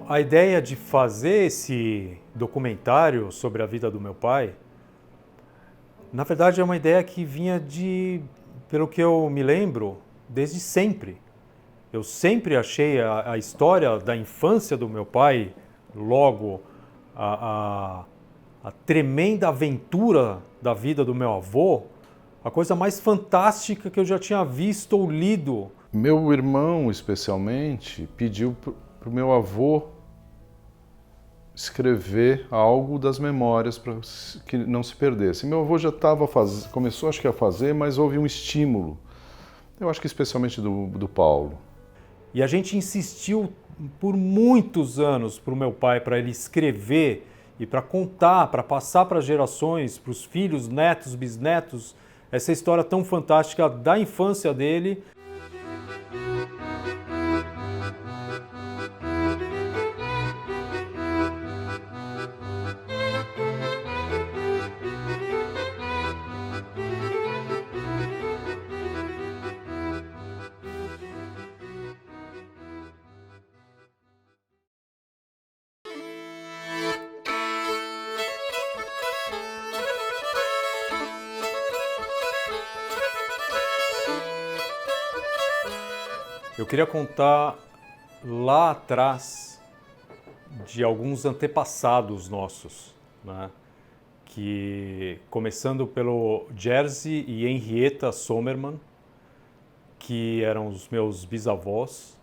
A ideia de fazer esse documentário sobre a vida do meu pai, na verdade é uma ideia que vinha pelo que eu me lembro, desde sempre. Eu sempre achei a história da infância do meu pai, logo a tremenda aventura da vida do meu avô, a coisa mais fantástica que eu já tinha visto ou lido. Meu irmão, especialmente, pediu para o meu avô escrever algo das memórias para que não se perdesse. Meu avô já começou acho que a fazer, mas houve um estímulo, eu acho que especialmente do Paulo. E a gente insistiu por muitos anos para o meu pai, para ele escrever e para contar, para passar para as gerações, para os filhos, netos, bisnetos, essa história tão fantástica da infância dele. Eu queria contar lá atrás de alguns antepassados nossos, né? Que começando pelo Jerzy e Henrietta Sommermann, que eram os meus bisavós.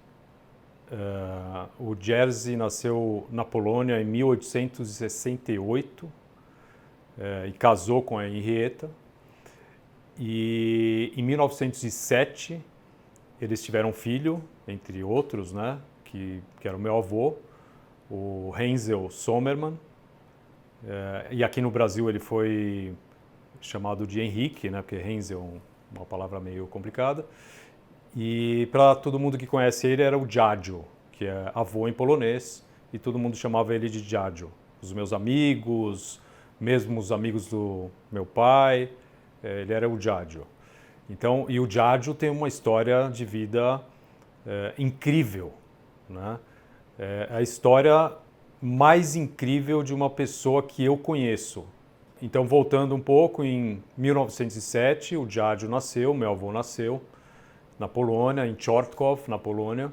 O Jerzy nasceu na Polônia em 1868 e casou com a Henrietta. E em 1907 eles tiveram um filho, entre outros, né, que era o meu avô, o Heinzel Sommermann. E aqui no Brasil ele foi chamado de Henrique, né, porque Heinzel é uma palavra meio complicada. E para todo mundo que conhece ele era o Dziadzio, que é avô em polonês, e todo mundo chamava ele de Dziadzio. Os meus amigos, mesmo os amigos do meu pai, ele era o Dziadzio. Então, e o Dziadzio tem uma história de vida incrível, né? É a história mais incrível de uma pessoa que eu conheço. Então, voltando um pouco, em 1907, o Dziadzio nasceu, meu avô nasceu na Polônia, em Chortkov, na Polônia.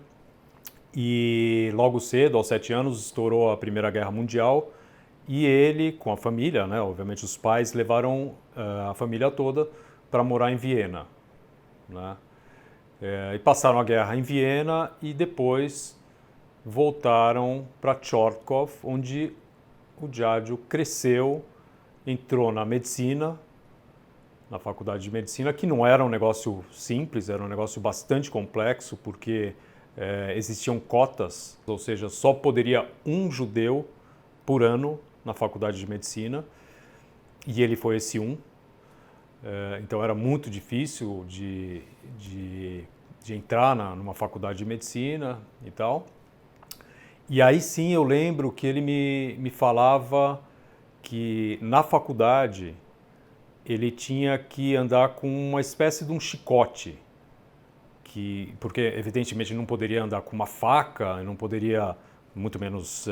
E logo cedo, aos 7 anos, estourou a Primeira Guerra Mundial e ele, com a família, né, obviamente os pais, levaram a família toda para morar em Viena, né? E passaram a guerra em Viena e depois voltaram para Chortkov, onde o Dziadzio cresceu, entrou na medicina, na faculdade de medicina, que não era um negócio simples, era um negócio bastante complexo, porque existiam cotas, ou seja, só poderia um judeu por ano na faculdade de medicina, e ele foi esse um. Então era muito difícil de entrar numa faculdade de medicina e tal. E aí sim eu lembro que ele me falava que na faculdade ele tinha que andar com uma espécie de um chicote, porque evidentemente não poderia andar com uma faca, não poderia, muito menos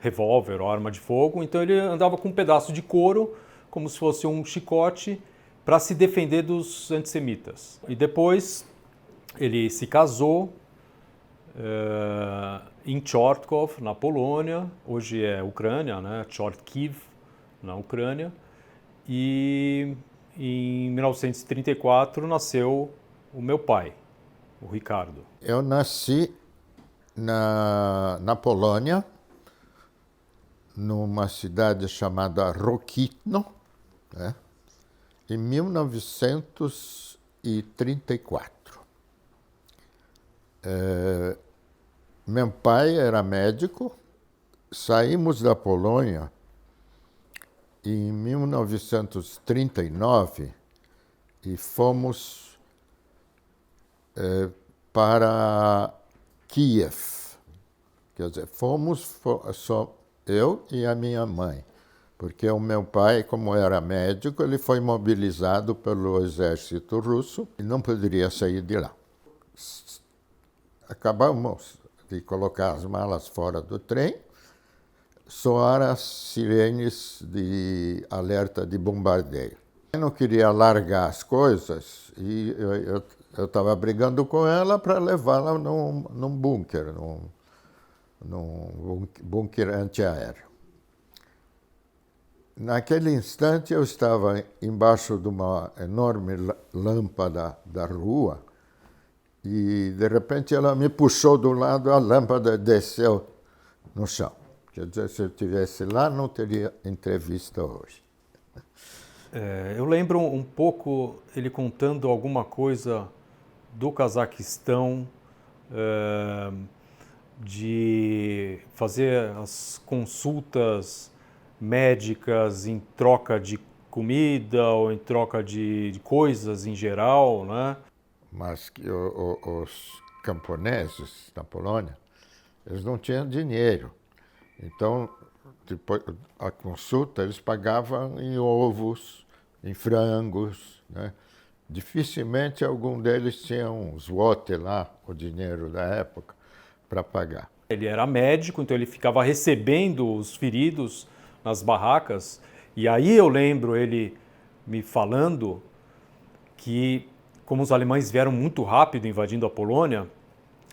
revólver ou arma de fogo, então ele andava com um pedaço de couro, como se fosse um chicote, para se defender dos antissemitas. E depois ele se casou em Chortkov, na Polônia, hoje é Ucrânia, né? Chortkiv, na Ucrânia, e em 1934 nasceu o meu pai, o Ricardo. Eu nasci na Polônia, numa cidade chamada Rokitno, né? Em 1934. Meu pai era médico, saímos da Polônia em 1939 e fomos para Kiev. Quer dizer, só eu e a minha mãe, porque o meu pai, como era médico, ele foi mobilizado pelo exército russo e não poderia sair de lá. Acabamos de colocar as malas fora do trem, soaram as sirenes de alerta de bombardeio. Eu não queria largar as coisas e eu estava brigando com ela para levá-la num bunker, num bunker antiaéreo. Naquele instante eu estava embaixo de uma enorme lâmpada da rua e de repente ela me puxou do lado, a lâmpada desceu no chão. Quer dizer, se eu estivesse lá, não teria entrevista hoje. Eu lembro um pouco ele contando alguma coisa do Cazaquistão, de fazer as consultas médicas em troca de comida ou em troca de coisas em geral, né? Mas que os camponeses na Polônia, eles não tinham dinheiro. Então, depois a consulta, eles pagavam em ovos, em frangos, né? Dificilmente algum deles tinha um złoty lá, o dinheiro da época, para pagar. Ele era médico, então ele ficava recebendo os feridos nas barracas. E aí eu lembro ele me falando que, como os alemães vieram muito rápido invadindo a Polônia,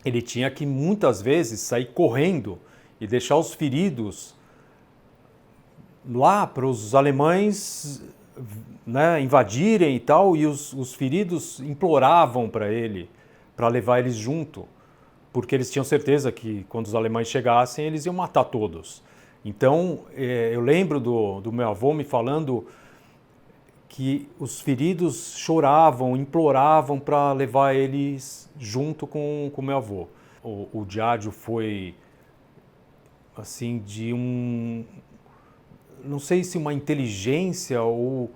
ele tinha que muitas vezes sair correndo e deixar os feridos lá para os alemães, né, invadirem e tal, e os feridos imploravam para ele, para levar eles junto, porque eles tinham certeza que quando os alemães chegassem, eles iam matar todos. Então, eu lembro do meu avô me falando que os feridos choravam, imploravam para levar eles junto com o meu avô. O Dziadzio foi, assim, de não sei se uma inteligência ou...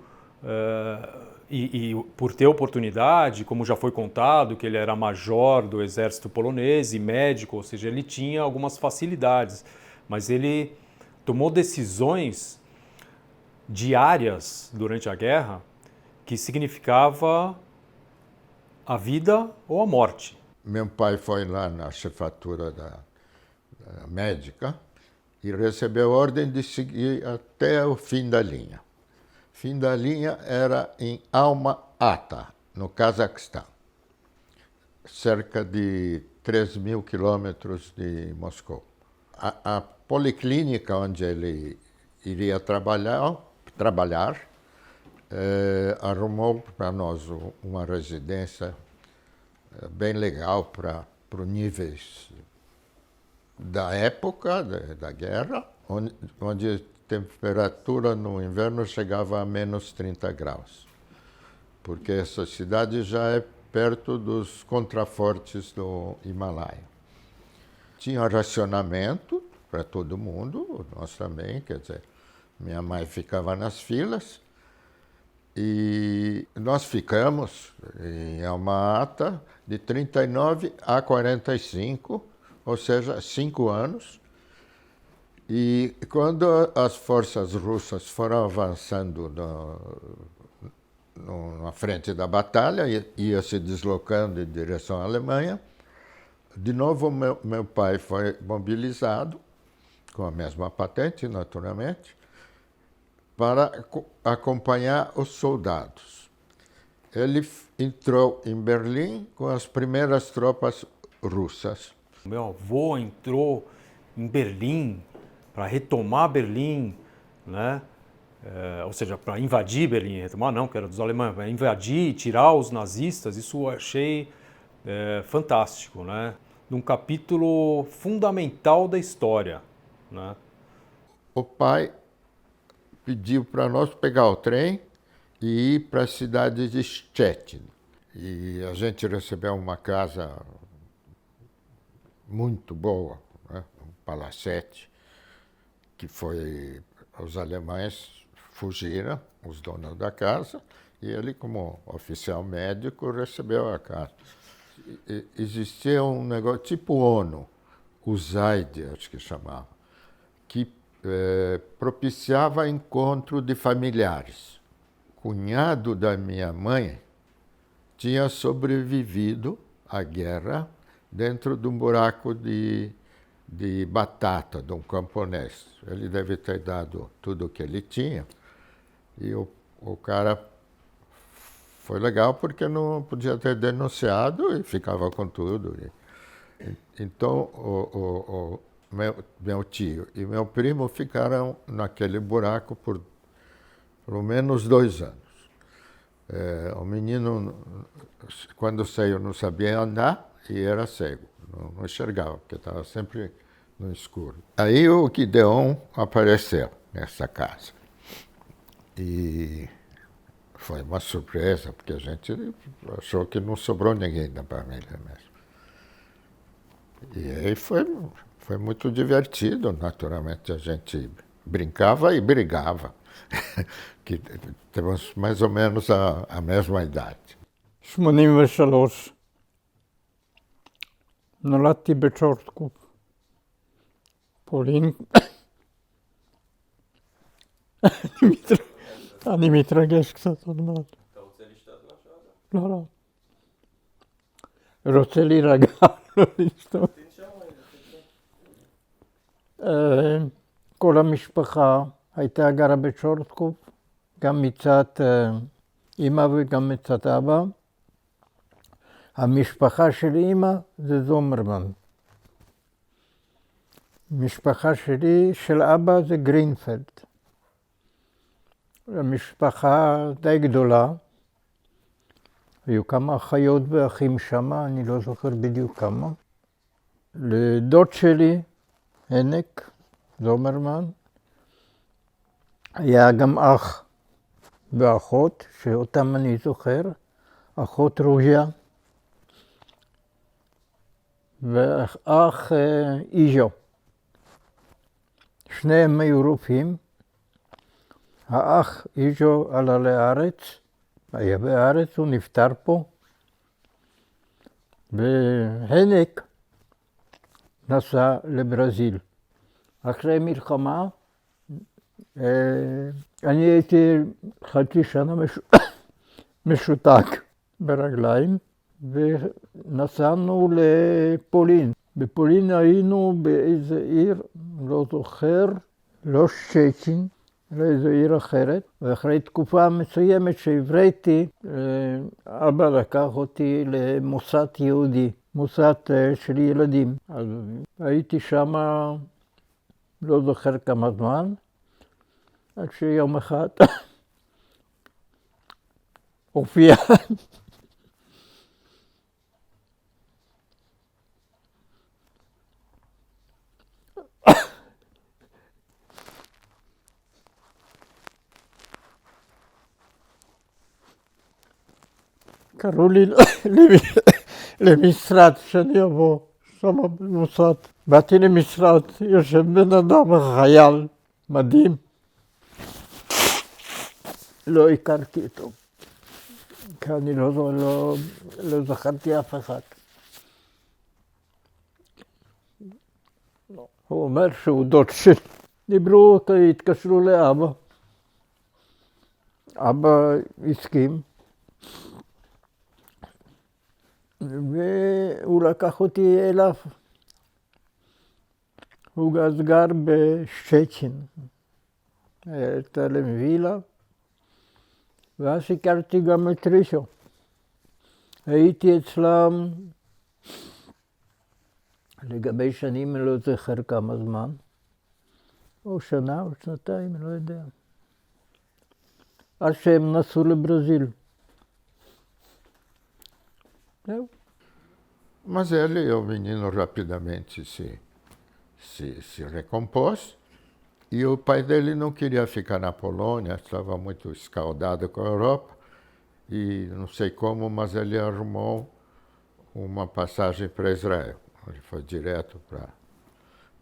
E por ter oportunidade, como já foi contado, que ele era major do exército polonês e médico, ou seja, ele tinha algumas facilidades, mas ele tomou decisões diárias durante a guerra que significava a vida ou a morte. Meu pai foi lá na chefatura da médica e recebeu ordem de seguir até o fim da linha. O fim da linha era em Alma-Ata, no Cazaquistão, cerca de 3.000 quilômetros de Moscou. A policlínica onde ele iria trabalhar arrumou para nós uma residência bem legal para os níveis da época da guerra, onde a temperatura no inverno chegava a menos 30 graus, porque essa cidade já é perto dos contrafortes do Himalaia. Tinha racionamento para todo mundo, nós também, quer dizer, minha mãe ficava nas filas e nós ficamos em Alma-Ata de 39 a 45, ou seja, 5 anos. E quando as forças russas foram avançando na frente da batalha, ia se deslocando em direção à Alemanha, de novo meu pai foi mobilizado, com a mesma patente, naturalmente, para acompanhar os soldados. Ele entrou em Berlim com as primeiras tropas russas. Meu avô entrou em Berlim para retomar Berlim, né? Ou seja, para invadir Berlim, retomar não, que era dos alemães, para invadir, tirar os nazistas. Isso eu achei fantástico, né? Num capítulo fundamental da história, né? O pai pediu para nós pegar o trem e ir para a cidade de Szczecin. E a gente recebeu uma casa muito boa, né? Um palacete, que foi... Os alemães fugiram, os donos da casa, e ele, como oficial médico, recebeu a casa. Existia um negócio tipo ONU, o ZAID, acho que chamava, que propiciava encontro de familiares. O cunhado da minha mãe tinha sobrevivido à guerra dentro de um buraco de batata de um camponês. Ele deve ter dado tudo o que ele tinha. E o cara foi legal porque não podia ter denunciado e ficava com tudo. Então, meu tio e meu primo ficaram naquele buraco por pelo menos 2 anos. O menino, quando saiu, não sabia andar e era cego. Não enxergava, porque estava sempre no escuro. Aí o Gideon apareceu nessa casa. E foi uma surpresa, porque a gente achou que não sobrou ninguém da família mesmo. E aí foi muito divertido, naturalmente. A gente brincava e brigava, que temos mais ou menos a mesma idade. 83. נולדתי בצ'ורטקוב, פולין. אני מתרגש קצת עוד מעט. אתה רוצה לשתות משהו? לא, לא. רוצה להירגע, לא לשתות. כל המשפחה הייתה גרה בצ'ורטקוב, גם מצד אמא וגם מצד אבא. המשפחה של אמא זה זומרמן. המשפחה שלי, של אבא, זה גרינפלד. המשפחה די גדולה. היו כמה אחיות ואחים שם, אני לא זוכר בדיוק כמה. לדוד שלי, הנק זומרמן, היה גם אח ואחות, שאותם אני זוכר, אחות רוז'ה, ואח איז'ו. שניהם היו רופאים. האח איז'ו עלה לארץ, היה בארץ, הוא נפטר פה. והנק נסע לברזיל. אחרי מלחמה, אני הייתי חצי שנה משותק ברגליים, ונסענו לפולין. בפולין היינו באיזה עיר, לא זוכר, לא שצ'ין, אלא איזו עיר אחרת. ואחרי תקופה מסוימת שהבראתי, אבא לקח אותי למוסד יהודי, מוסד של ילדים. אז הייתי שם, לא זוכר כמה זמן, עד שיום אחד הופיע. קראו לי למשרד שאני אבוא, שם במוסד. באתי למשרד, יושב בן אדם, חייל, מדהים. לא הכרתי אותו, כי אני לא זכרתי אף אחד. הוא אומר שהוא דוד שלי. דיברו, התקשרו לאבא. אבא הסכים. והוא לקח אותי אליו. הוא אז גר בשצ'ין. הייתה להם וילה. ואז הכרתי גם את רישו. הייתי אצלם לגבי שנים, אני לא זוכר כמה זמן. או שנה או שנתיים, אני לא יודע. עד שהם נסעו לברזיל. Mas ele, o menino, rapidamente se recompôs. E o pai dele não queria ficar na Polônia, estava muito escaldado com a Europa. E não sei como, mas ele arrumou uma passagem para Israel. Ele foi direto para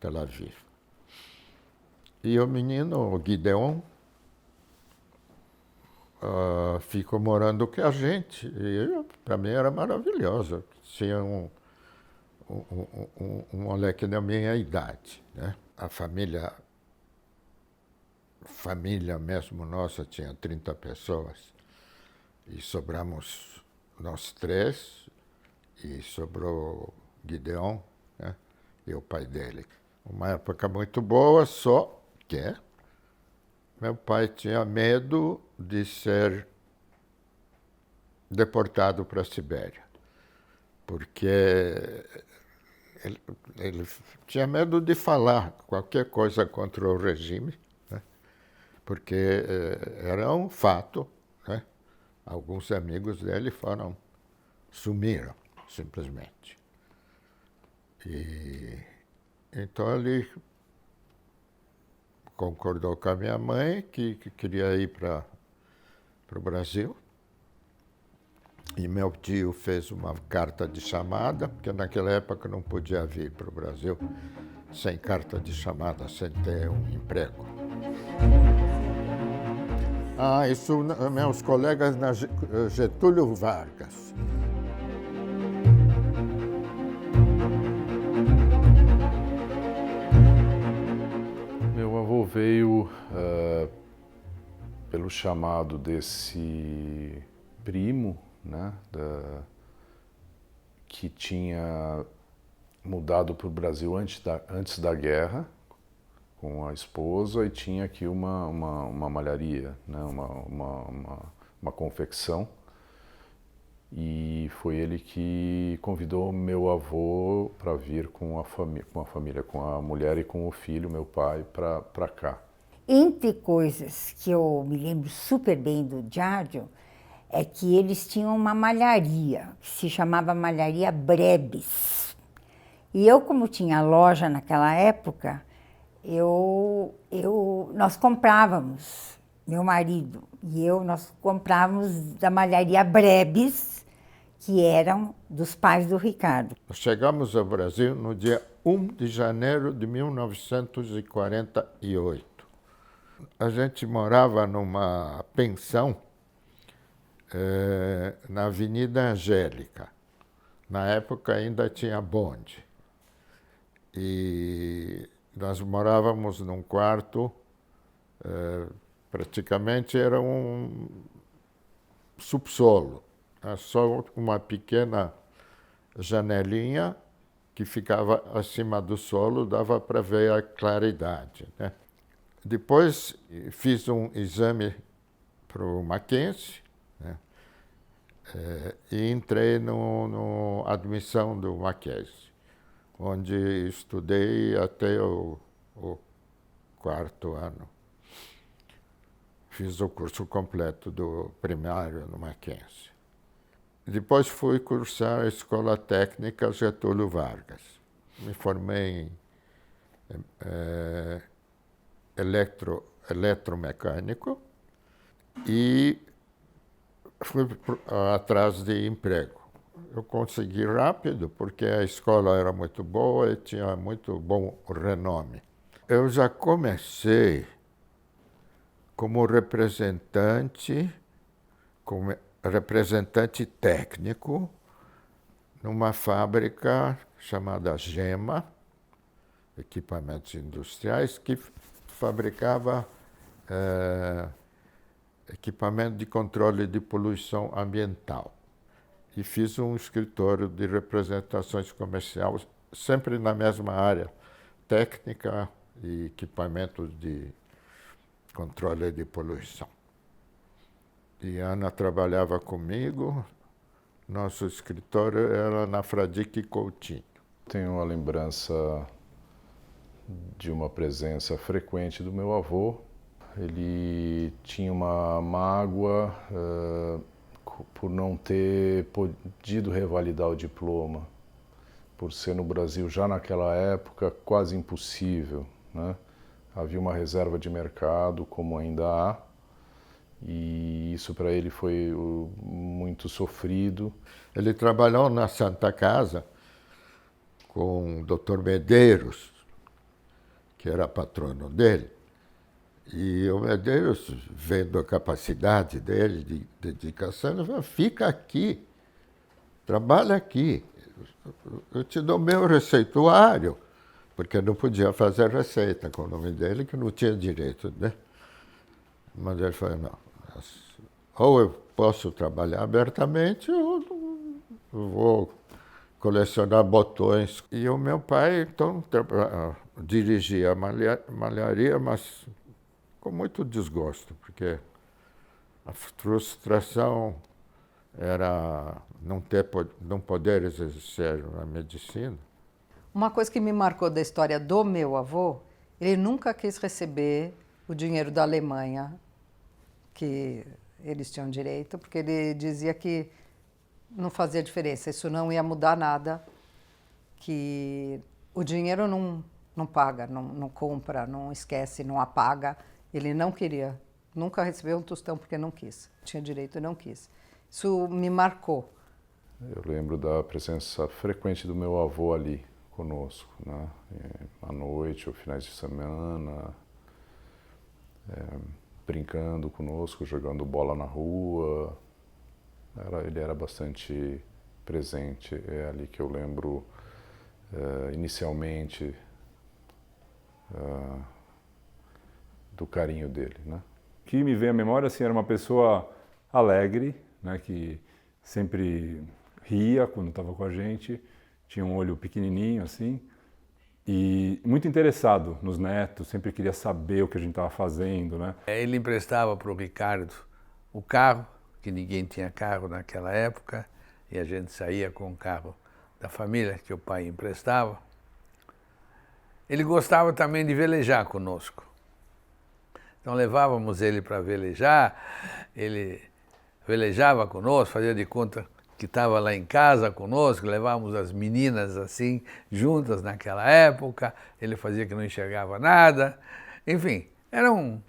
Tel Aviv. E o menino, o Gideon, ficou morando com a gente. E para mim era maravilhoso. Tinha um moleque da minha idade, né? A família mesmo nossa tinha 30 pessoas. E sobramos nós 3 e sobrou Gideon, né? E o pai dele. Uma época muito boa, só que meu pai tinha medo de ser deportado para a Sibéria, porque ele tinha medo de falar qualquer coisa contra o regime, né? Porque era um fato, né? Alguns amigos dele sumiram, simplesmente. E então ele concordou com a minha mãe que queria ir para o Brasil. E meu tio fez uma carta de chamada, porque naquela época não podia vir para o Brasil sem carta de chamada, sem ter um emprego. Isso meus colegas na Getúlio Vargas. Meu avô veio pelo chamado desse primo, né, que tinha mudado para o Brasil antes da guerra com a esposa e tinha aqui uma malharia, né, uma confecção. E foi ele que convidou meu avô para vir com a família, com a mulher e com o filho, meu pai, para cá. Entre coisas que eu me lembro super bem do Giardio, é que eles tinham uma malharia, que se chamava Malharia Brebes. E eu, como tinha loja naquela época, nós comprávamos, meu marido e eu, nós comprávamos da Malharia Brebes, que eram dos pais do Ricardo. Nós chegamos ao Brasil no dia 1 de janeiro de 1948. A gente morava numa pensão na Avenida Angélica. Na época ainda tinha bonde. E nós morávamos num quarto, praticamente era um subsolo. Só uma pequena janelinha que ficava acima do solo, dava para ver a claridade, né? Depois fiz um exame para o Mackenzie, né? E entrei no admissão do Mackenzie, onde estudei até o quarto ano. Fiz o curso completo do primário no Mackenzie. Depois fui cursar a Escola Técnica Getúlio Vargas. Me formei em eletromecânico e fui atrás de emprego. Eu consegui rápido, porque a escola era muito boa e tinha muito bom renome. Eu já comecei como representante técnico numa fábrica chamada Gema, equipamentos industriais, que fabricava equipamento de controle de poluição ambiental. E fiz um escritório de representações comerciais, sempre na mesma área, técnica e equipamentos de controle de poluição. E Ana trabalhava comigo, nosso escritório era na Fradique Coutinho. Tenho uma lembrança de uma presença frequente do meu avô. Ele tinha uma mágoa por não ter podido revalidar o diploma, por ser no Brasil já naquela época quase impossível, né? Havia uma reserva de mercado, como ainda há, e isso para ele foi muito sofrido. Ele trabalhou na Santa Casa com o Dr. Medeiros, que era patrono dele, e o Medeiros, vendo a capacidade dele de dedicação, ele falou: fica aqui, trabalha aqui, eu te dou meu receituário, porque não podia fazer receita com o nome dele, que não tinha direito, né? Mas ele falou: não, ou eu posso trabalhar abertamente, ou eu vou colecionar botões. E o meu pai, então, dirigia a malharia, mas com muito desgosto, porque a frustração era não poder exercer a medicina. Uma coisa que me marcou da história do meu avô, ele nunca quis receber o dinheiro da Alemanha, que eles tinham direito, porque ele dizia que não fazia diferença, isso não ia mudar nada, que o dinheiro não paga, não compra, não esquece, não apaga. Ele não queria, nunca recebeu um tostão porque não quis, tinha direito e não quis. Isso me marcou. Eu lembro da presença frequente do meu avô ali conosco, né? À noite ou finais de semana, brincando conosco, jogando bola na rua. Ele era bastante presente. É ali que eu lembro inicialmente do carinho dele, né? O que me vem à memória assim, era uma pessoa alegre, né, que sempre ria quando estava com a gente, tinha um olho pequenininho assim, e muito interessado nos netos, sempre queria saber o que a gente estava fazendo, né? Ele emprestava para o Ricardo o carro, que ninguém tinha carro naquela época, e a gente saía com o carro da família que o pai emprestava. Ele gostava também de velejar conosco. Então levávamos ele para velejar, ele velejava conosco, fazia de conta que estava lá em casa conosco, levávamos as meninas assim, juntas naquela época, ele fazia que não enxergava nada, enfim, era um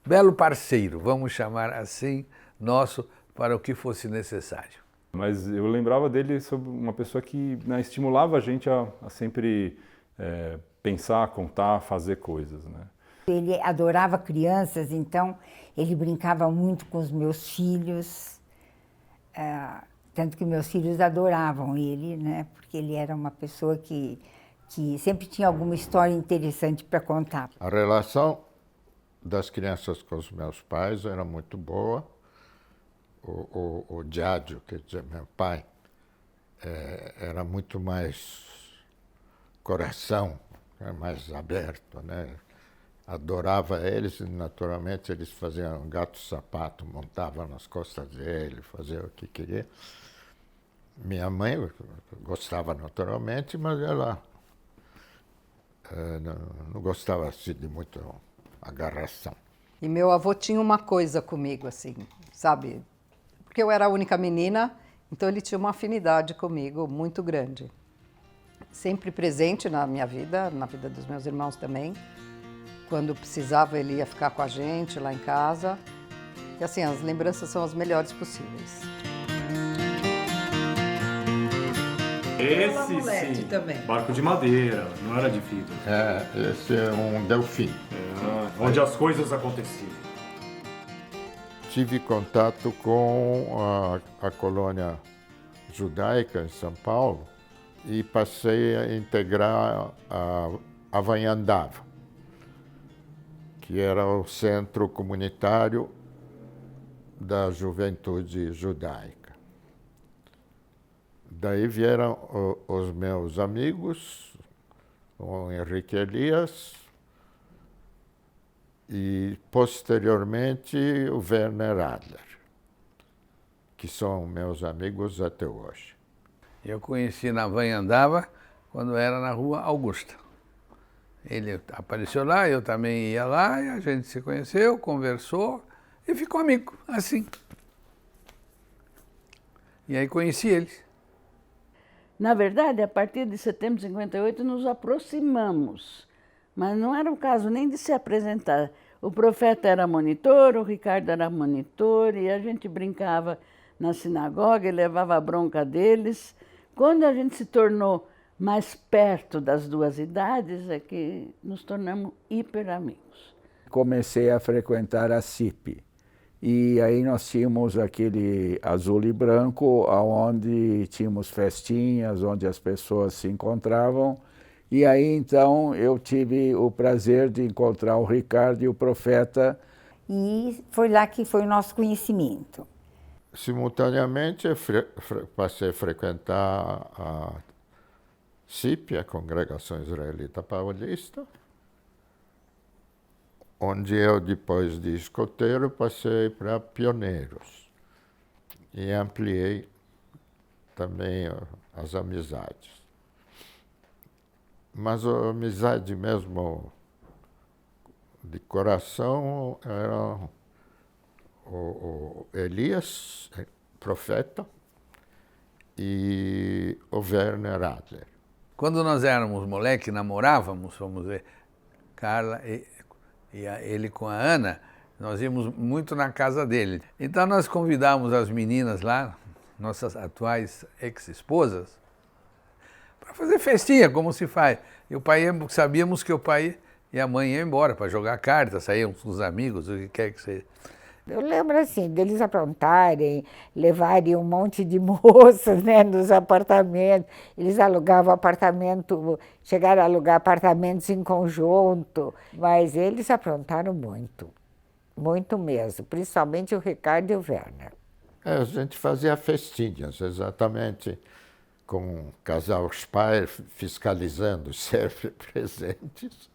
belo parceiro, vamos chamar assim, nosso, para o que fosse necessário. Mas eu lembrava dele sobre uma pessoa que, né, estimulava a gente a sempre pensar, contar, fazer coisas, né? Ele adorava crianças, então ele brincava muito com os meus filhos, tanto que meus filhos adoravam ele, né? Porque ele era uma pessoa que sempre tinha alguma história interessante para contar. A relação das crianças com os meus pais era muito boa. O Giadio, quer dizer, meu pai, era muito mais coração, mais aberto, né? Adorava eles e, naturalmente, eles faziam gato-sapato, montavam nas costas dele, faziam o que queria. Minha mãe gostava naturalmente, mas ela não gostava assim, de muito agarração. E meu avô tinha uma coisa comigo, assim, sabe? Porque eu era a única menina, então ele tinha uma afinidade comigo muito grande. Sempre presente na minha vida, na vida dos meus irmãos também. Quando precisava, ele ia ficar com a gente lá em casa. E assim, as lembranças são as melhores possíveis. Esse Amulete sim, também. barco de madeira, não era de vidro. Esse é um delfim. Onde as coisas aconteciam. Tive contato com a colônia judaica em São Paulo e passei a integrar a Avanhandava, que era o centro comunitário da juventude judaica. Daí vieram os meus amigos, o Henrique Elias e, posteriormente, o Werner Adler, que são meus amigos até hoje. Eu conheci na Avanhandava quando era na Rua Augusta. Ele apareceu lá, eu também ia lá, e a gente se conheceu, conversou e ficou amigo, assim. E aí conheci eles. Na verdade, a partir de setembro de 58, nos aproximamos, mas não era o caso nem de se apresentar. O Profeta era monitor, o Ricardo era monitor, e a gente brincava na sinagoga e levava a bronca deles. Quando a gente se tornou mais perto das duas idades, é que nos tornamos hiper amigos. Comecei a frequentar a CIP. E aí nós tínhamos aquele azul e branco, onde tínhamos festinhas, onde as pessoas se encontravam. E aí então eu tive o prazer de encontrar o Ricardo e o Profeta. E foi lá que foi o nosso conhecimento. Simultaneamente, passei a frequentar a CIP, a Congregação Israelita Paulista, onde eu, depois de escoteiro, passei para pioneiros e ampliei também as amizades. Mas a amizade mesmo de coração era o Elias, profeta, e o Werner Adler. Quando nós éramos moleque, namorávamos, vamos dizer, Carla e ele com a Ana, nós íamos muito na casa dele. Então nós convidávamos as meninas lá, nossas atuais ex-esposas, para fazer festinha, como se faz. E o pai, sabíamos que o pai e a mãe iam embora para jogar cartas, saíam com os amigos, o que quer que seja. Eu lembro assim, deles aprontarem, levarem um monte de moças, né, nos apartamentos. Eles alugavam apartamento, chegaram a alugar apartamentos em conjunto, mas eles aprontaram muito, muito mesmo, principalmente o Ricardo e o Werner. A gente fazia festinhas, exatamente, com o casal Speyer fiscalizando sempre presentes.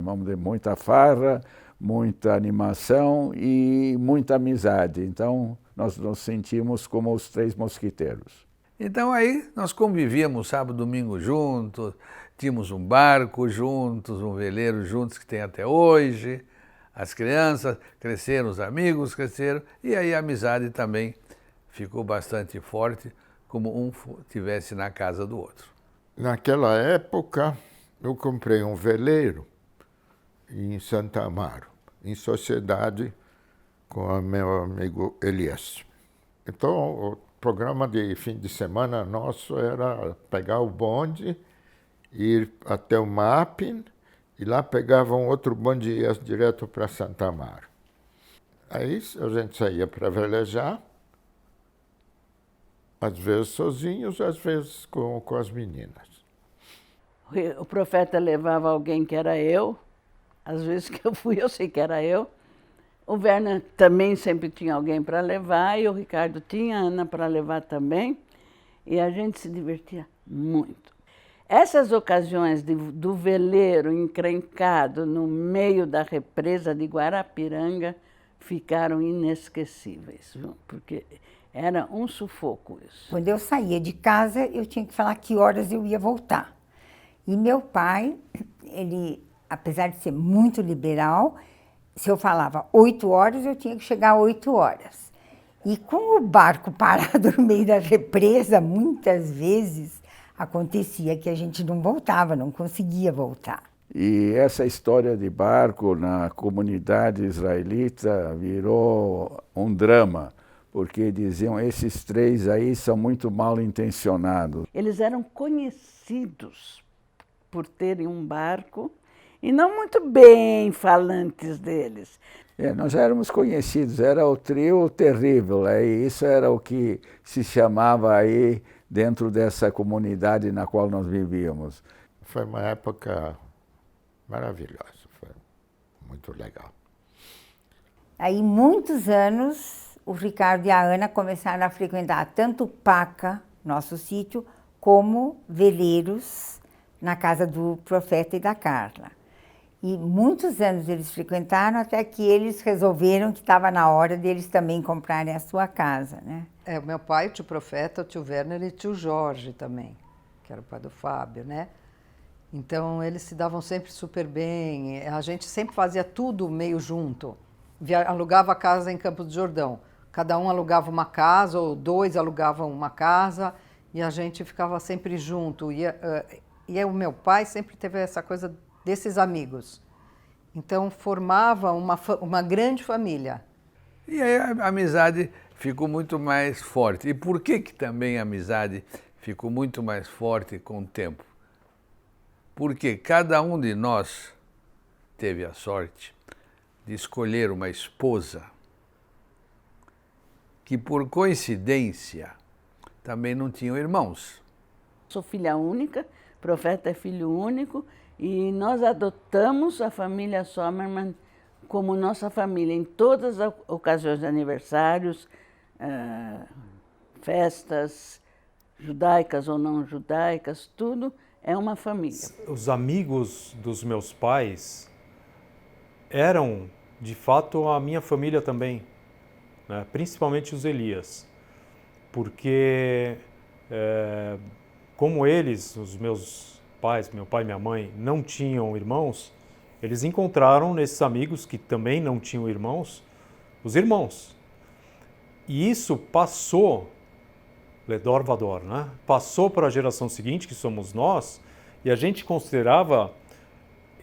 Vamos dizer, muita farra, muita animação e muita amizade. Então, nós nos sentimos como os três mosquiteiros. Então aí nós convivíamos sábado, domingo juntos, tínhamos um barco juntos, um veleiro juntos que tem até hoje. As crianças cresceram, os amigos cresceram, e aí a amizade também ficou bastante forte, como um estivesse na casa do outro. Naquela época, eu comprei um veleiro em Santa Amaro, em sociedade com o meu amigo Elias. Então, o programa de fim de semana nosso era pegar o bonde, ir até o Mapping, e lá pegava um outro bonde e ia direto para Santa Amaro. Aí a gente saía para velejar, às vezes sozinhos, às vezes com as meninas. O profeta levava alguém que era eu, às vezes que eu fui, eu sei que era eu. O Werner também sempre tinha alguém para levar, e o Ricardo tinha a Ana para levar também, e a gente se divertia muito. Essas ocasiões do veleiro encrencado no meio da represa de Guarapiranga ficaram inesquecíveis, viu? Porque era um sufoco isso. Quando eu saía de casa, eu tinha que falar que horas eu ia voltar. E meu pai, ele, apesar de ser muito liberal, se eu falava 8 horas, eu tinha que chegar às 8 horas. E com o barco parado no meio da represa, muitas vezes acontecia que a gente não voltava, não conseguia voltar. E essa história de barco na comunidade israelita virou um drama, porque diziam, esses três aí são muito mal intencionados. Eles eram conhecidos por terem um barco e não muito bem falantes deles. Nós éramos conhecidos, era o trio terrível, isso era o que se chamava aí dentro dessa comunidade na qual nós vivíamos. Foi uma época maravilhosa, foi muito legal. Aí, muitos anos, o Ricardo e a Ana começaram a frequentar tanto Paca, nosso sítio, como veleiros na casa do profeta e da Carla. E muitos anos eles frequentaram até que eles resolveram que estava na hora deles também comprarem a sua casa, né? O meu pai, o tio Profeta, o tio Werner e o tio Jorge também, que era o pai do Fábio, né? Então, eles se davam sempre super bem, a gente sempre fazia tudo meio junto. Alugava a casa em Campos do Jordão. Cada um alugava uma casa, ou 2 alugavam uma casa, e a gente ficava sempre junto. E o meu pai sempre teve essa coisa desses amigos. Então, formava uma grande família. E aí a amizade ficou muito mais forte. E por que também a amizade ficou muito mais forte com o tempo? Porque cada um de nós teve a sorte de escolher uma esposa que, por coincidência, também não tinham irmãos. Sou filha única, Profeta é filho único, e nós adotamos a família Sommermann como nossa família, em todas as ocasiões de aniversários, festas judaicas ou não judaicas, tudo é uma família. Os amigos dos meus pais eram, de fato, a minha família também, né? Principalmente os Elias, porque como eles, os meus pais, meu pai e minha mãe, não tinham irmãos, eles encontraram nesses amigos que também não tinham irmãos, os irmãos. E isso passou, Ledor Vador, né? Passou para a geração seguinte, que somos nós, e a gente considerava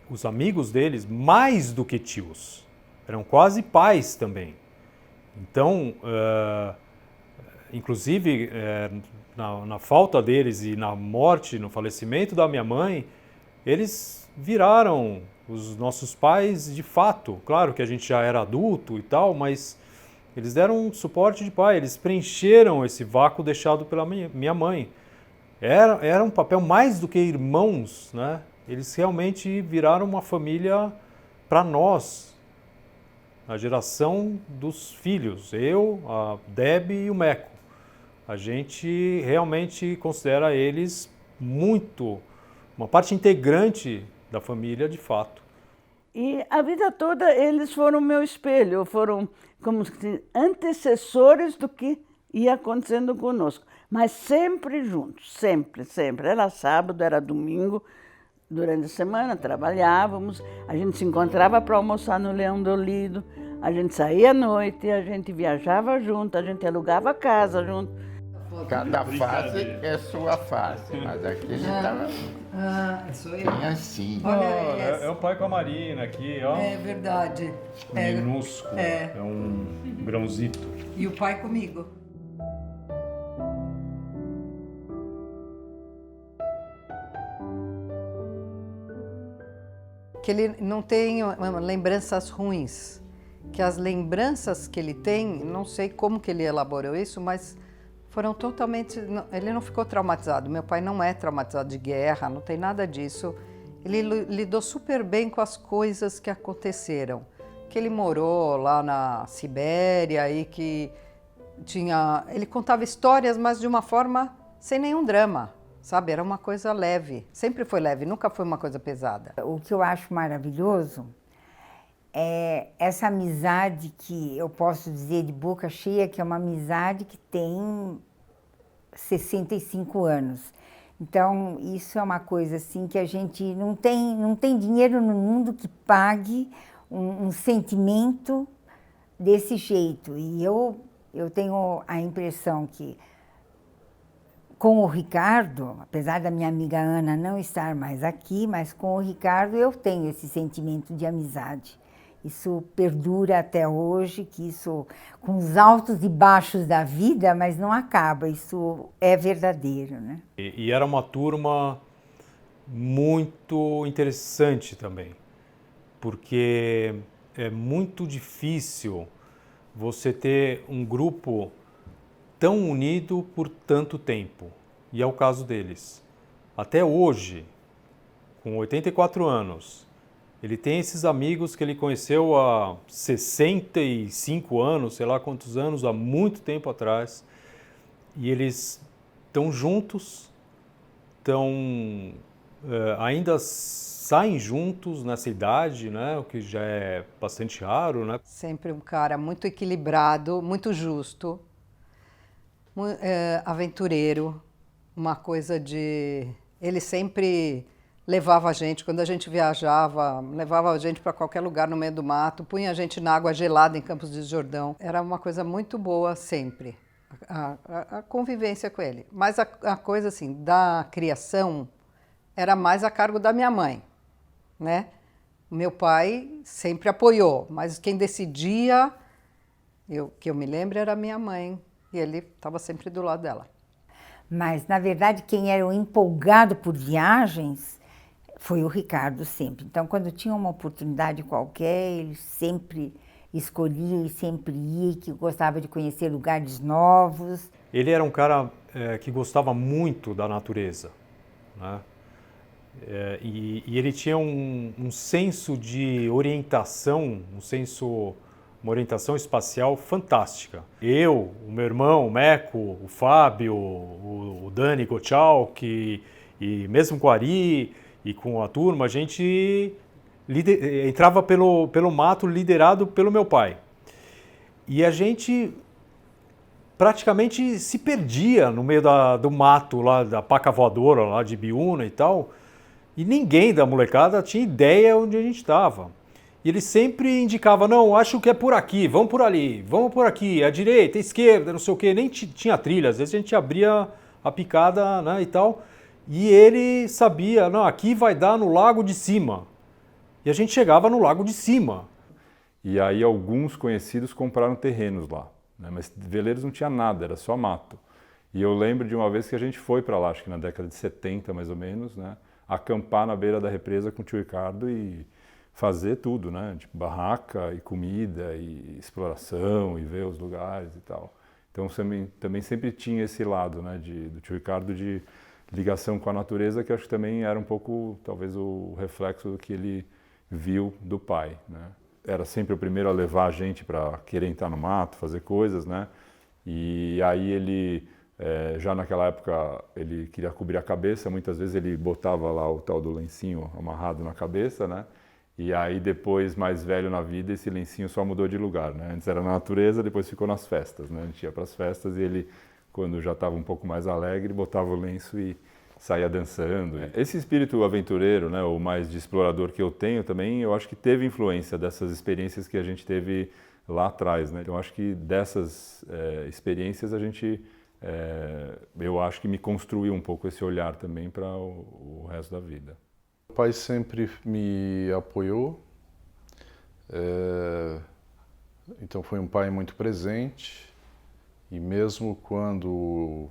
os amigos deles mais do que tios. Eram quase pais também. Então, inclusive, na falta deles e na morte, no falecimento da minha mãe, eles viraram os nossos pais de fato. Claro que a gente já era adulto e tal, mas eles deram um suporte de pai, eles preencheram esse vácuo deixado pela minha mãe. Era um papel mais do que irmãos, né? Eles realmente viraram uma família para nós, a geração dos filhos, eu, a Deb e o Meco. A gente realmente considera eles uma parte integrante da família de fato. E a vida toda eles foram meu espelho, foram como antecessores do que ia acontecendo conosco, mas sempre juntos, sempre, sempre. Era sábado, era domingo, durante a semana trabalhávamos, a gente se encontrava para almoçar no Leão do Olido, a gente saía à noite, a gente viajava junto, a gente alugava casa junto. Cada fase é sua face, mas aqui a gente estava sou eu. bem assim. Olha É o pai com a Marina aqui, ó. É verdade. Minúsculo, é um grãozito. E o pai comigo. Que ele não tem lembranças ruins. Que as lembranças que ele tem, não sei como que ele elaborou isso, mas foram totalmente... Ele não ficou traumatizado. Meu pai não é traumatizado de guerra, não tem nada disso. Ele lidou super bem com as coisas que aconteceram. Que ele morou lá na Sibéria e que tinha... Ele contava histórias, mas de uma forma sem nenhum drama, sabe? Era uma coisa leve. Sempre foi leve, nunca foi uma coisa pesada. O que eu acho maravilhoso é essa amizade que eu posso dizer de boca cheia que é uma amizade que tem 65 anos. Então, isso é uma coisa assim que a gente não tem dinheiro no mundo que pague um sentimento desse jeito. E eu tenho a impressão que com o Ricardo, apesar da minha amiga Ana não estar mais aqui, mas com o Ricardo eu tenho esse sentimento de amizade. Isso perdura até hoje, que isso, com os altos e baixos da vida, mas não acaba, isso é verdadeiro, né? E era uma turma muito interessante também, porque é muito difícil você ter um grupo tão unido por tanto tempo, e é o caso deles. Até hoje, com 84 anos, ele tem esses amigos que ele conheceu há 65 anos, sei lá quantos anos, há muito tempo atrás. E eles estão juntos, ainda saem juntos nessa idade, né? O que já é bastante raro, né? Sempre um cara muito equilibrado, muito justo, aventureiro, uma coisa de... Ele sempre... levava a gente, quando a gente viajava, levava a gente para qualquer lugar no meio do mato, punha a gente na água gelada em Campos do Jordão. Era uma coisa muito boa sempre, a convivência com ele. Mas a coisa assim, da criação, era mais a cargo da minha mãe, né? Meu pai sempre apoiou, mas quem decidia, que eu me lembro, era a minha mãe. E ele estava sempre do lado dela. Mas, na verdade, quem era o empolgado por viagens foi o Ricardo sempre. Então, quando tinha uma oportunidade qualquer, ele sempre escolhia e sempre ia, que gostava de conhecer lugares novos. Ele era um cara que gostava muito da natureza, né? e ele tinha um senso de orientação, uma orientação espacial fantástica. Eu, o meu irmão, o Meco, o Fábio, o Dani Gottschalk, e mesmo com o Ari e com a turma, a gente entrava pelo mato liderado pelo meu pai. E a gente praticamente se perdia no meio do mato, lá da paca voadora, lá de Biúna e tal, e ninguém da molecada tinha ideia onde a gente estava. E ele sempre indicava, não, acho que é por aqui, vamos por ali, vamos por aqui, à direita, à esquerda, não sei o quê, nem tinha trilha, às vezes a gente abria a picada, né, e tal, e ele sabia, não, aqui vai dar no lago de cima. E a gente chegava no lago de cima. E aí alguns conhecidos compraram terrenos lá, né, mas Veleiros não tinha nada, era só mato. E eu lembro de uma vez que a gente foi para lá, acho que na década de 70 mais ou menos, né, acampar na beira da represa com o tio Ricardo e fazer tudo, né? Tipo, barraca e comida e exploração e ver os lugares e tal. Então também sempre tinha esse lado, né, do tio Ricardo de ligação com a natureza, que acho que também era um pouco, talvez, o reflexo do que ele viu do pai, né? Era sempre o primeiro a levar a gente para querer entrar no mato, fazer coisas, né? E aí ele, já naquela época, ele queria cobrir a cabeça, muitas vezes ele botava lá o tal do lencinho amarrado na cabeça, né? E aí depois, mais velho na vida, esse lencinho só mudou de lugar, né? Antes era na natureza, depois ficou nas festas, né? A gente ia para as festas e ele, quando já estava um pouco mais alegre, botava o lenço e saía dançando. Esse espírito aventureiro, né, ou mais de explorador que eu tenho também, eu acho que teve influência dessas experiências que a gente teve lá atrás, né? Então acho que dessas experiências a gente, eu acho que me construiu um pouco esse olhar também para o resto da vida. Meu pai sempre me apoiou, então foi um pai muito presente, e mesmo quando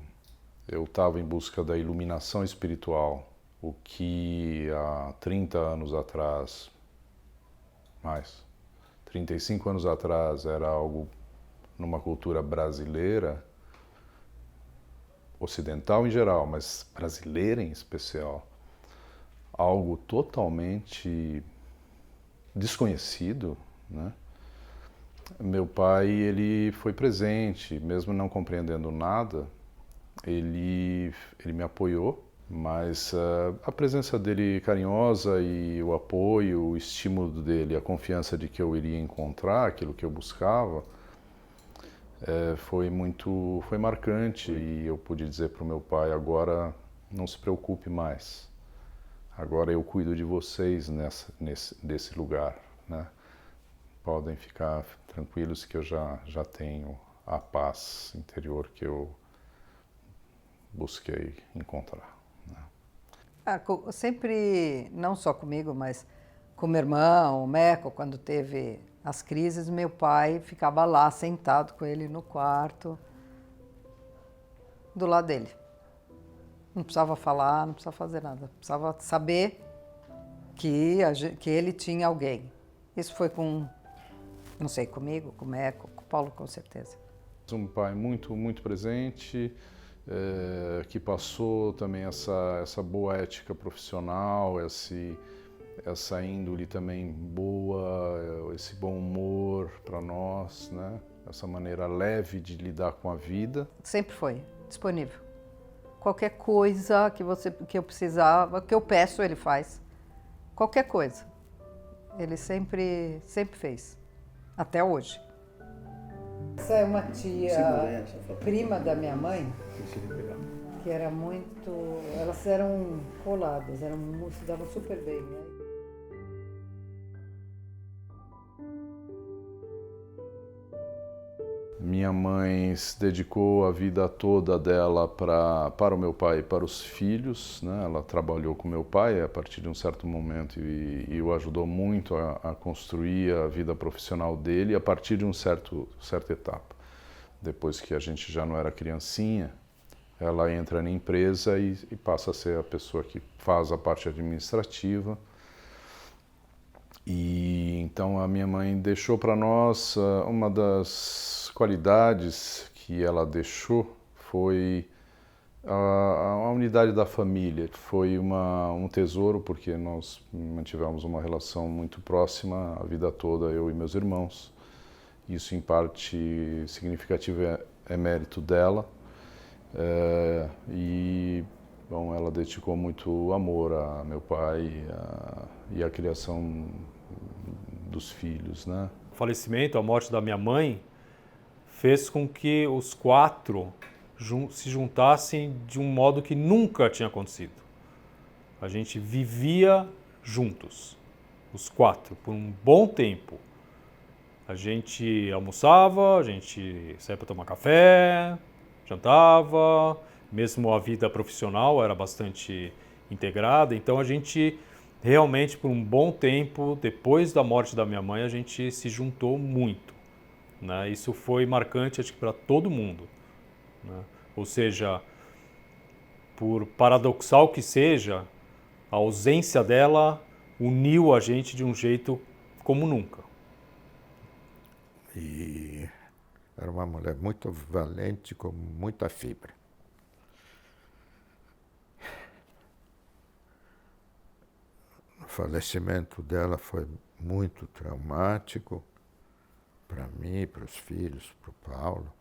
eu estava em busca da iluminação espiritual, o que há 30 anos atrás, 35 anos atrás era algo numa cultura brasileira, ocidental em geral, mas brasileira em especial, algo totalmente desconhecido, né? Meu pai, ele foi presente, mesmo não compreendendo nada, ele me apoiou, mas a presença dele carinhosa e o apoio, o estímulo dele, a confiança de que eu iria encontrar aquilo que eu buscava, foi marcante, e eu pude dizer para o meu pai, agora não se preocupe mais. Agora eu cuido de vocês desse lugar, né? Podem ficar tranquilos que eu já tenho a paz interior que eu busquei encontrar, né? Sempre, não só comigo, mas com meu irmão, o Meco, quando teve as crises, meu pai ficava lá sentado com ele no quarto, do lado dele. Não precisava falar, não precisava fazer nada. Precisava saber que ele tinha alguém. Isso foi não sei, comigo, com o Meco, com o Paulo, com certeza. Um pai muito, muito presente, que passou também essa boa ética profissional, essa índole também boa, esse bom humor para nós, né? Essa maneira leve de lidar com a vida. Sempre foi disponível. Qualquer coisa que eu precisava, que eu peço, ele faz. Qualquer coisa. Ele sempre fez. Até hoje. Essa é uma tia prima da minha mãe, que era muito... Elas eram coladas, se davam super bem, né? Minha mãe se dedicou a vida toda dela para o meu pai e para os filhos, né? Ela trabalhou com meu pai a partir de um certo momento e o ajudou muito a construir a vida profissional dele a partir de certa etapa. Depois que a gente já não era criancinha, ela entra na empresa e passa a ser a pessoa que faz a parte administrativa. E então a minha mãe deixou para nós uma das qualidades que ela deixou foi A unidade da família foi um tesouro, porque nós mantivemos uma relação muito próxima a vida toda, eu e meus irmãos. Isso, em parte significativa, é mérito dela. Bom, ela dedicou muito amor a meu pai e a criação dos filhos, né? O falecimento, a morte da minha mãe, fez com que os 4 se juntassem de um modo que nunca tinha acontecido. A gente vivia juntos, os 4, por um bom tempo. A gente almoçava, a gente saía para tomar café, jantava, mesmo a vida profissional era bastante integrada. Então a gente realmente, por um bom tempo, depois da morte da minha mãe, a gente se juntou muito, né? Isso foi marcante, acho que para todo mundo, né? Ou seja, por paradoxal que seja, a ausência dela uniu a gente de um jeito como nunca. E era uma mulher muito valente, com muita fibra. O falecimento dela foi muito traumático para mim, para os filhos, para o Paulo.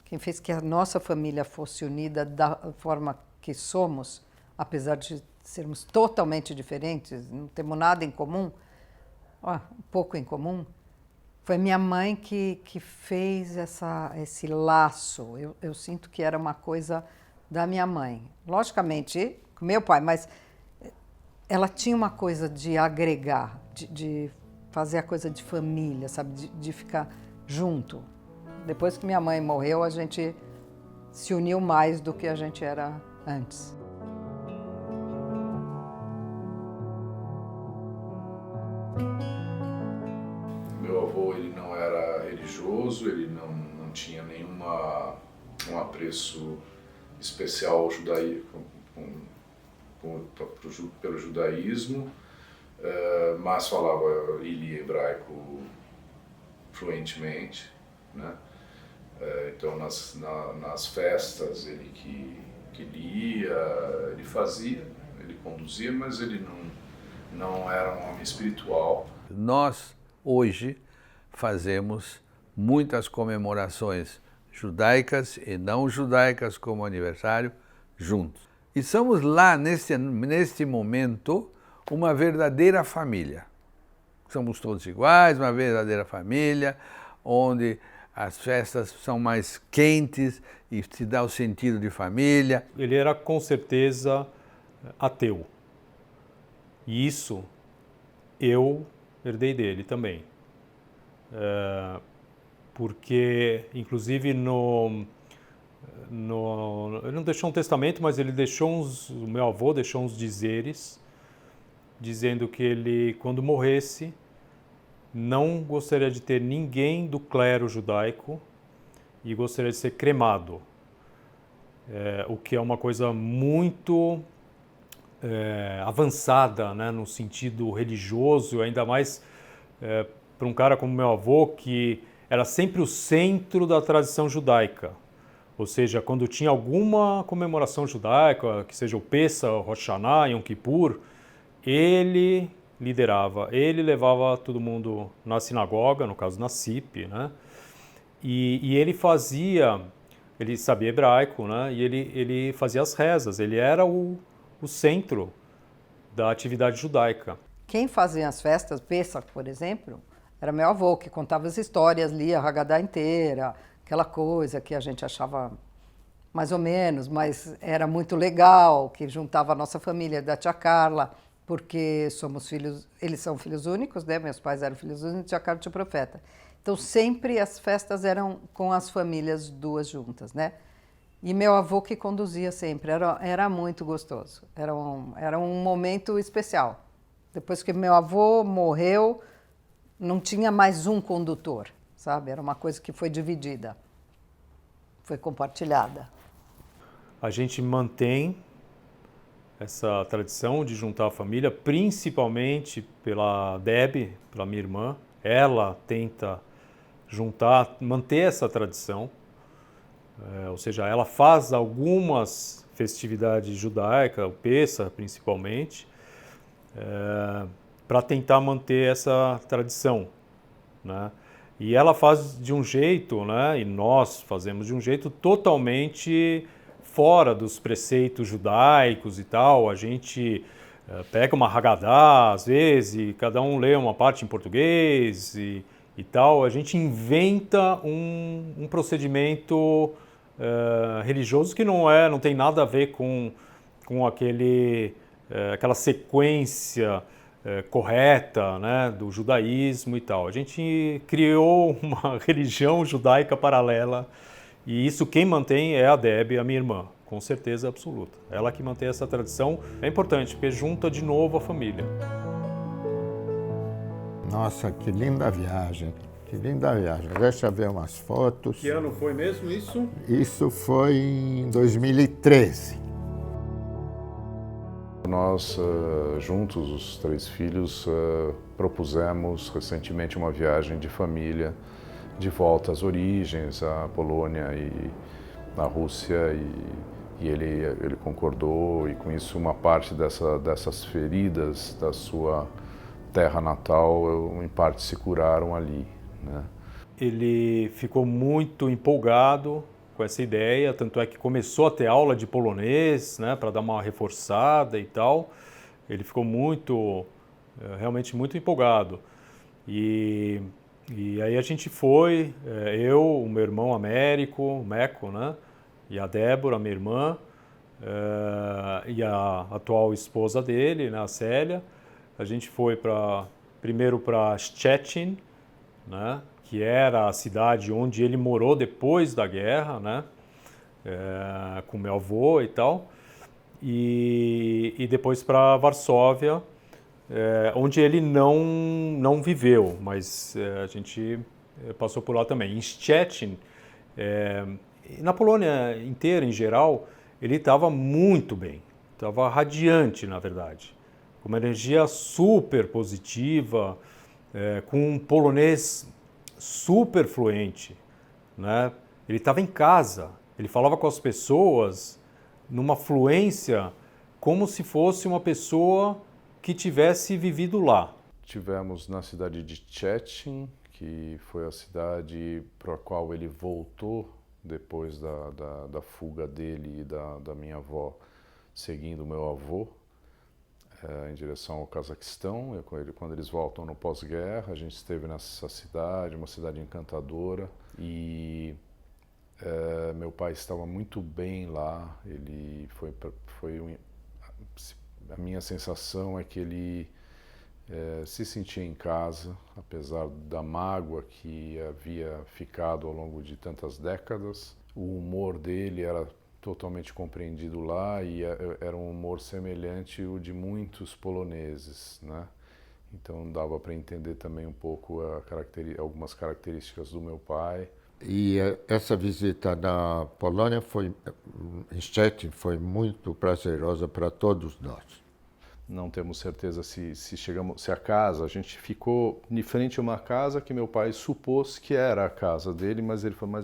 Quem fez que a nossa família fosse unida da forma que somos, apesar de sermos totalmente diferentes, não temos nada em comum, um pouco em comum, foi minha mãe que fez esse laço. Eu sinto que era uma coisa da minha mãe. Logicamente, com meu pai, mas ela tinha uma coisa de agregar, de fazer a coisa de família, sabe? De ficar junto. Depois que minha mãe morreu, a gente se uniu mais do que a gente era antes. Meu avô, ele não era religioso, ele não tinha um apreço especial ao pelo judaísmo, mas falava hebraico fluentemente, né? Então, nas festas, ele que lia, ele fazia, ele conduzia, mas ele não era um homem espiritual. Nós, hoje, fazemos muitas comemorações judaicas e não judaicas como aniversário juntos. E somos lá, neste momento, uma verdadeira família. Somos todos iguais, uma verdadeira família, onde as festas são mais quentes e se dá o sentido de família. Ele era, com certeza, ateu. E isso eu herdei dele também. Porque, inclusive, ele não deixou um testamento, mas ele deixou o meu avô deixou uns dizeres, dizendo que ele, quando morresse, não gostaria de ter ninguém do clero judaico e gostaria de ser cremado. O que é uma coisa muito avançada, né, no sentido religioso, ainda mais para um cara como meu avô, que era sempre o centro da tradição judaica. Ou seja, quando tinha alguma comemoração judaica, que seja o Pessah, o Rosh Hashanah, Yom Kippur, ele liderava, ele levava todo mundo na sinagoga, no caso na CIP, né? E ele sabia hebraico, né? E ele fazia as rezas, ele era o centro da atividade judaica. Quem fazia as festas, Pessah, por exemplo, era meu avô, que contava as histórias, lia a Haggadah inteira, aquela coisa que a gente achava mais ou menos, mas era muito legal, que juntava a nossa família da tia Carla, porque somos filhos, eles são filhos únicos, né? Meus pais eram filhos únicos, tia Carla, tio Profeta. Então sempre as festas eram com as famílias duas juntas, né? E meu avô que conduzia sempre, era muito gostoso, era um momento especial. Depois que meu avô morreu, não tinha mais um condutor, sabe? Era uma coisa que foi dividida, foi compartilhada. A gente mantém essa tradição de juntar a família, principalmente pela Deb, pela minha irmã. Ela tenta manter essa tradição, ou seja, ela faz algumas festividade judaica, o Pessah principalmente, para tentar manter essa tradição, né? E ela faz de um jeito, né, e nós fazemos de um jeito totalmente fora dos preceitos judaicos e tal. A gente pega uma Haggadah, às vezes, e cada um lê uma parte em português e tal. A gente inventa um procedimento religioso que não tem nada a ver com aquela sequência correta, né, do judaísmo e tal. A gente criou uma religião judaica paralela e isso quem mantém é a Debbie, a minha irmã, com certeza absoluta. Ela que mantém essa tradição. É importante porque junta de novo a família. Nossa, que linda viagem. Que linda viagem. Deixa eu ver umas fotos. Que ano foi mesmo isso? Isso foi em 2013. Nós, juntos, os 3 filhos, propusemos recentemente uma viagem de família de volta às origens, à Polônia e à Rússia, e ele concordou, e com isso uma parte dessas feridas da sua terra natal, em parte, se curaram ali, né? Ele ficou muito empolgado com essa ideia, tanto é que começou a ter aula de polonês, né, para dar uma reforçada e tal. Ele ficou realmente muito empolgado. E aí a gente foi, eu, o meu irmão Américo, o Meco, né, e a Débora, minha irmã, e a atual esposa dele, né, a Célia. A gente foi primeiro para Szczecin, né, que era a cidade onde ele morou depois da guerra, né, com meu avô e tal, e depois para Varsóvia, onde ele não viveu, mas a gente passou por lá também. Em Szczecin, na Polônia inteira, em geral, ele estava muito bem, estava radiante, na verdade, com uma energia super positiva, com um polonês super fluente, né? Ele estava em casa, ele falava com as pessoas numa fluência como se fosse uma pessoa que tivesse vivido lá. Tivemos na cidade de Szczecin, que foi a cidade para a qual ele voltou depois da fuga dele e da minha avó, seguindo o meu avô, em direção ao Cazaquistão. Quando eles voltam no pós-guerra, a gente esteve nessa cidade, uma cidade encantadora, e meu pai estava muito bem lá. Ele a minha sensação é que ele se sentia em casa, apesar da mágoa que havia ficado ao longo de tantas décadas. O humor dele era totalmente compreendido lá, e era um humor semelhante ao de muitos poloneses, né? Então dava para entender também um pouco algumas características do meu pai. E essa visita na Polônia em Szczecin foi muito prazerosa para todos nós. Não temos certeza se a casa, a gente ficou de frente a uma casa que meu pai supôs que era a casa dele, mas ele falou,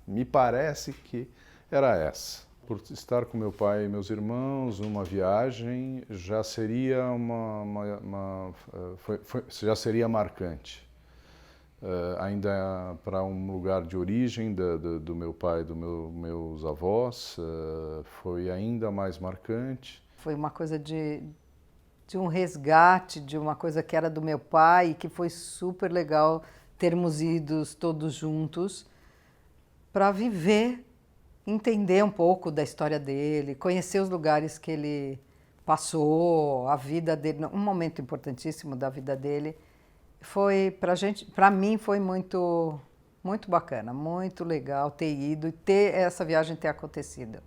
me parece que era essa. Por estar com meu pai e meus irmãos numa viagem, já seria já seria marcante. Ainda para um lugar de origem do meu pai e dos meus avós, foi ainda mais marcante. Foi uma coisa de um resgate, de uma coisa que era do meu pai, e que foi super legal termos ido todos juntos para viver, entender um pouco da história dele, conhecer os lugares que ele passou, a vida dele, um momento importantíssimo da vida dele. Foi para mim foi muito bacana, muito legal ter ido e ter essa viagem ter acontecido.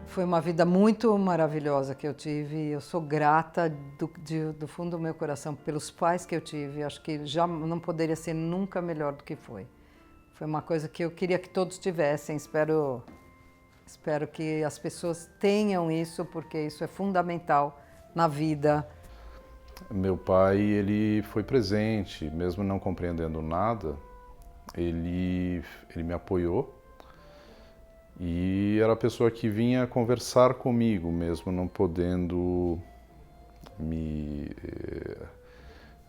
Foi uma vida muito maravilhosa que eu tive. Eu sou grata do fundo do meu coração pelos pais que eu tive. Acho que já não poderia ser nunca melhor do que foi. Foi uma coisa que eu queria que todos tivessem. Espero Espero que as pessoas tenham isso, porque isso é fundamental na vida. Meu pai, ele foi presente, mesmo não compreendendo nada, ele me apoiou e era a pessoa que vinha conversar comigo, mesmo não podendo me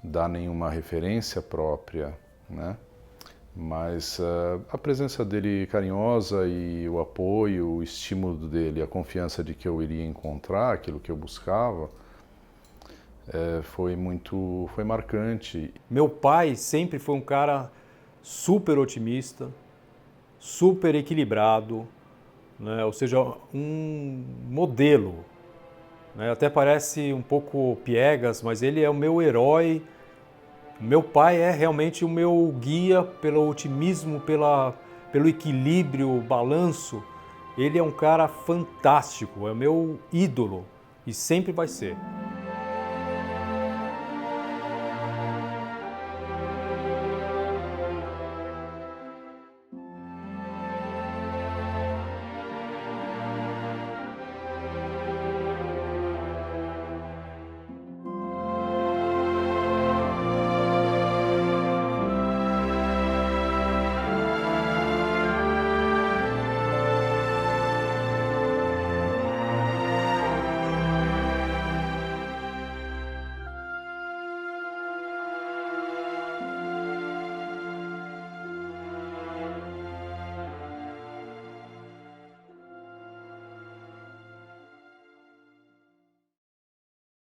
dar nenhuma referência própria, né? Mas a presença dele carinhosa e o apoio, o estímulo dele, a confiança de que eu iria encontrar aquilo que eu buscava, foi marcante. Meu pai sempre foi um cara super otimista, super equilibrado, né? Ou seja, um modelo, né? Até parece um pouco piegas, mas ele é o meu herói. Meu pai é realmente o meu guia pelo otimismo, pelo equilíbrio, balanço. Ele é um cara fantástico, é o meu ídolo e sempre vai ser.